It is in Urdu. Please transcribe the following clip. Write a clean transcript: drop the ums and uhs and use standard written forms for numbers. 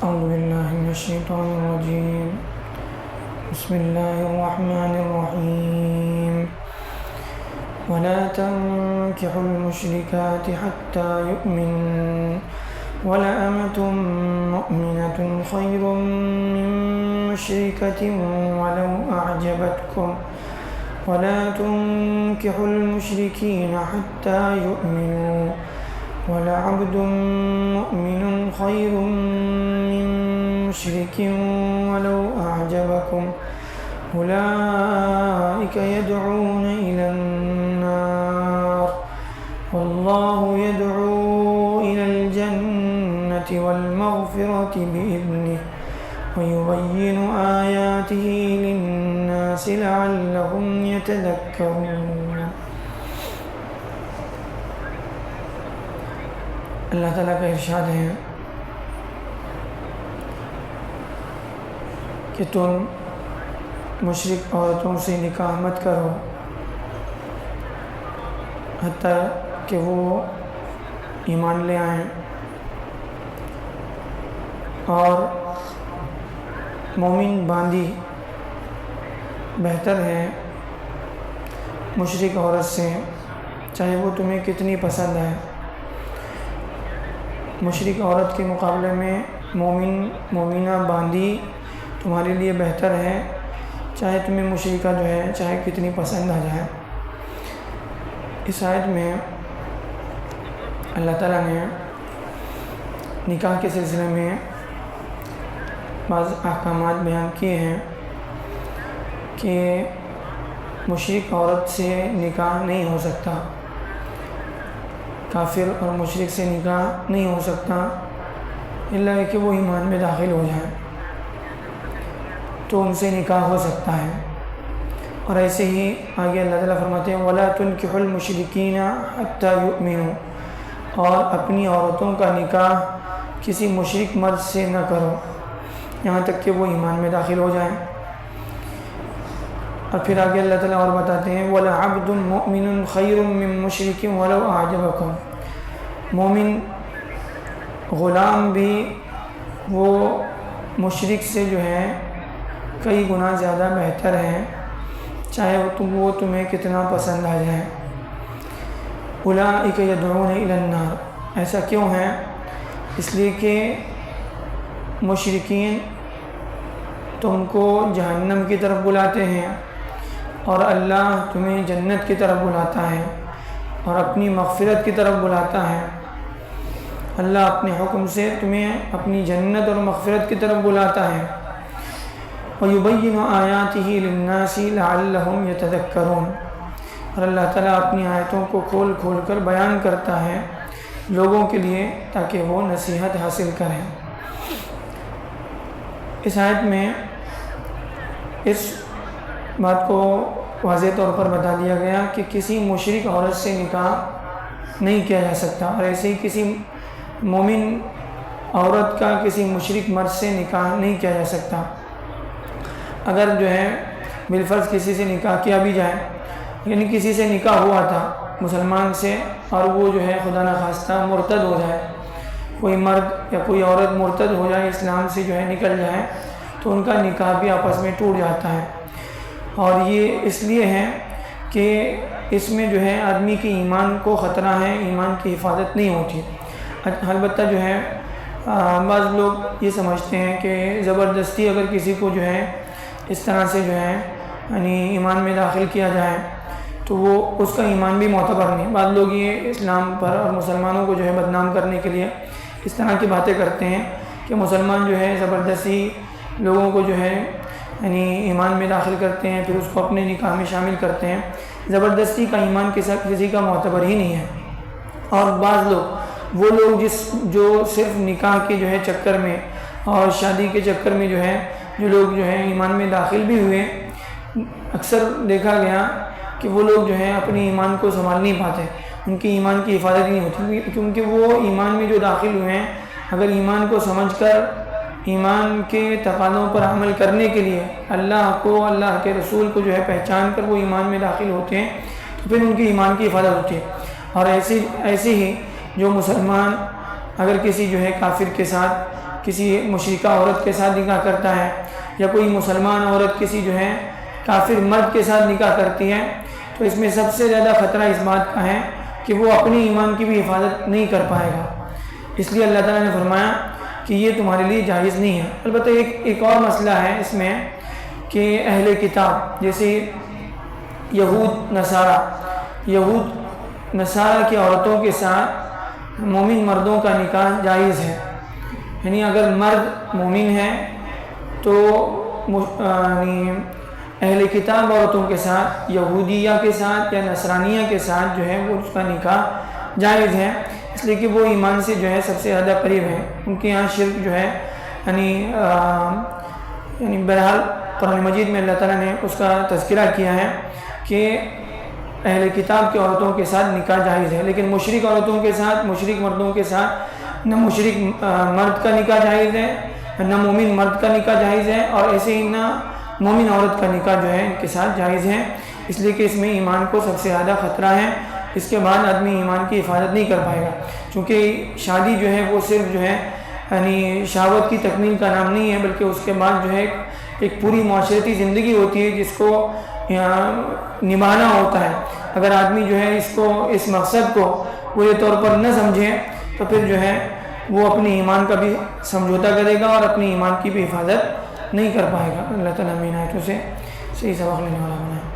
أعوذ بالله من الشيطان الرجيم. بسم الله الرحمن الرحيم. ولا تنكحوا المشركات حتى يؤمنوا ولأمة مؤمنة خير من مشركة ولو أعجبتكم ولا تنكحوا المشركين حتى يؤمنوا ولعبد مؤمن خير من مشرك ولو أعجبكم أولئك يدعون إلى النار والله يدعو إلى الجنة والمغفرة بإذنه ويبين آياته للناس لعلهم يتذكرون. اللہ تعالیٰ کا ارشاد ہے کہ تم مشرک عورتوں سے نکاح مت کرو حتیٰ کہ وہ ایمان لے آئیں، اور مومن باندی بہتر ہے مشرک عورت سے، چاہے وہ تمہیں کتنی پسند ہے۔ مشرک عورت کے مقابلے میں مومنہ باندی تمہارے لیے بہتر ہے، چاہے تمہیں مشرکہ جو ہے چاہے کتنی پسند آ جائے۔ اس آیت میں اللہ تعالیٰ نے نکاح کے سلسلے میں بعض احکامات بیان کیے ہیں کہ مشرک عورت سے نکاح نہیں ہو سکتا، کافر اور مشرک سے نکاح نہیں ہو سکتا الا کہ وہ ایمان میں داخل ہو جائیں تو ان سے نکاح ہو سکتا ہے۔ اور ایسے ہی آگے اللہ تعالیٰ فرماتے ہیں وَلَا تُنْكِحُوا الْمُشْرِكِينَ حَتَّى يُؤْمِنُوا، اور اپنی عورتوں کا نکاح کسی مشرک مرد سے نہ کرو یہاں تک کہ وہ ایمان میں داخل ہو جائیں۔ اور پھر آگے اللہ تعالیٰ اور بتاتے ہیں وَلَعَبْدٌ مُؤْمِنٌ خَيْرٌ مِّن مُشْرِكٍ وَلَوْ أَعْجَبَكُمْ، مومن غلام بھی وہ مشرک سے جو ہے کئی گنا زیادہ بہتر ہے، چاہے وہ تمہیں کتنا پسند آ جائے۔ أُولَئِكَ يَدْعُونَ إِلَى النَّارِ، ایسا کیوں ہے؟ اس لیے کہ مشرکین تم کو جہنم کی طرف بلاتے ہیں اور اللہ تمہیں جنت کی طرف بلاتا ہے اور اپنی مغفرت کی طرف بلاتا ہے۔ اللہ اپنے حکم سے تمہیں اپنی جنت اور مغفرت کی طرف بلاتا ہے۔ وَيُبَيِّنُ آيَاتِهِ لِلنَّاسِ لَعَلَّهُمْ يَتَذَكَّرُونَ، اور اللہ تعالیٰ اپنی آیتوں کو کھول کھول کر بیان کرتا ہے لوگوں کے لیے تاکہ وہ نصیحت حاصل کریں۔ اس آیت میں اس بات کو واضح طور پر بتا دیا گیا کہ کسی مشرک عورت سے نکاح نہیں کیا جا سکتا، اور ایسے ہی کسی مومن عورت کا کسی مشرک مرد سے نکاح نہیں کیا جا سکتا۔ اگر جو ہے بالفرض کسی سے نکاح کیا بھی جائے، یعنی کسی سے نکاح ہوا تھا مسلمان سے اور وہ جو ہے خدا نخواستہ مرتد ہو جائے، کوئی مرد یا کوئی عورت مرتد ہو جائے، اسلام سے جو ہے نکل جائے، تو ان کا نکاح بھی آپس میں ٹوٹ جاتا ہے۔ اور یہ اس لیے ہے کہ اس میں جو ہے آدمی کے ایمان کو خطرہ ہے، ایمان کی حفاظت نہیں ہوتی۔ البتہ جو ہے بعض لوگ یہ سمجھتے ہیں کہ زبردستی اگر کسی کو جو ہے اس طرح سے جو ہے یعنی ایمان میں داخل کیا جائے تو وہ اس کا ایمان بھی معتبر نہیں۔ بعض لوگ یہ اسلام پر اور مسلمانوں کو جو ہے بدنام کرنے کے لیے اس طرح کی باتیں کرتے ہیں کہ مسلمان جو ہے زبردستی لوگوں کو جو ہے یعنی ایمان میں داخل کرتے ہیں، پھر اس کو اپنے نکاح میں شامل کرتے ہیں۔ زبردستی کا ایمان کسی کا معتبر ہی نہیں ہے۔ اور بعض لوگ وہ لوگ جو صرف نکاح کے جو ہے چکر میں اور شادی کے چکر میں جو ہے جو لوگ جو ہے ایمان میں داخل بھی ہوئے، اکثر دیکھا گیا کہ وہ لوگ جو ہے اپنے ایمان کو سنبھال نہیں پاتے، ان کی ایمان کی حفاظت نہیں ہوتی، کیونکہ وہ ایمان میں جو داخل ہوئے ہیں اگر ایمان کو سمجھ کر ایمان کے تقاضوں پر عمل کرنے کے لیے اللہ کو، اللہ کے رسول کو جو ہے پہچان کر وہ ایمان میں داخل ہوتے ہیں تو پھر ان کی ایمان کی حفاظت ہوتی ہے۔ اور ایسے ہی جو مسلمان اگر کسی جو ہے کافر کے ساتھ کسی مشرکہ عورت کے ساتھ نکاح کرتا ہے، یا کوئی مسلمان عورت کسی جو ہے کافر مرد کے ساتھ نکاح کرتی ہے، تو اس میں سب سے زیادہ خطرہ اس بات کا ہے کہ وہ اپنے ایمان کی بھی حفاظت نہیں کر پائے گا۔ اس لیے اللہ تعالیٰ نے فرمایا کہ یہ تمہارے لیے جائز نہیں ہے۔ البتہ ایک اور مسئلہ ہے اس میں کہ اہل کتاب جیسے یہود نصارہ کی عورتوں کے ساتھ مومن مردوں کا نکاح جائز ہے، یعنی اگر مرد مومن ہے تو اہل کتاب عورتوں کے ساتھ، یہودیہ کے ساتھ یا نصرانیہ کے ساتھ جو ہے وہ اس کا نکاح جائز ہے، اس لیے کہ وہ ایمان سے جو ہے سب سے زیادہ قریب ہے۔ ان کے یہاں شرک جو ہے یعنی بہرحال قرآن مجید میں اللہ تعالیٰ نے اس کا تذکرہ کیا ہے کہ اہل کتاب کی عورتوں کے ساتھ نکاح جائز ہے، لیکن مشرک عورتوں کے ساتھ، مشرک مردوں کے ساتھ نہ مشرک مرد کا نکاح جائز ہے، نہ مومن مرد کا نکاح جائز ہے، اور ایسے ہی نہ مومن عورت کا نکاح جو ہے ان کے ساتھ جائز ہے، اس لیے کہ اس میں ایمان کو سب سے زیادہ خطرہ ہے۔ اس کے بعد آدمی ایمان کی حفاظت نہیں کر پائے گا، چونکہ شادی جو ہے وہ صرف جو ہے یعنی شہوت کی تکمیل کا نام نہیں ہے، بلکہ اس کے بعد جو ہے ایک پوری معاشرتی زندگی ہوتی ہے جس کو نبھانا ہوتا ہے۔ اگر آدمی جو ہے اس مقصد کو پورے طور پر نہ سمجھے تو پھر جو ہے وہ اپنے ایمان کا بھی سمجھوتا کرے گا اور اپنی ایمان کی بھی حفاظت نہیں کر پائے گا۔ اللہ تعالیٰ ہمیں عنایتوں سے صحیح سبق لینے والا بنائے۔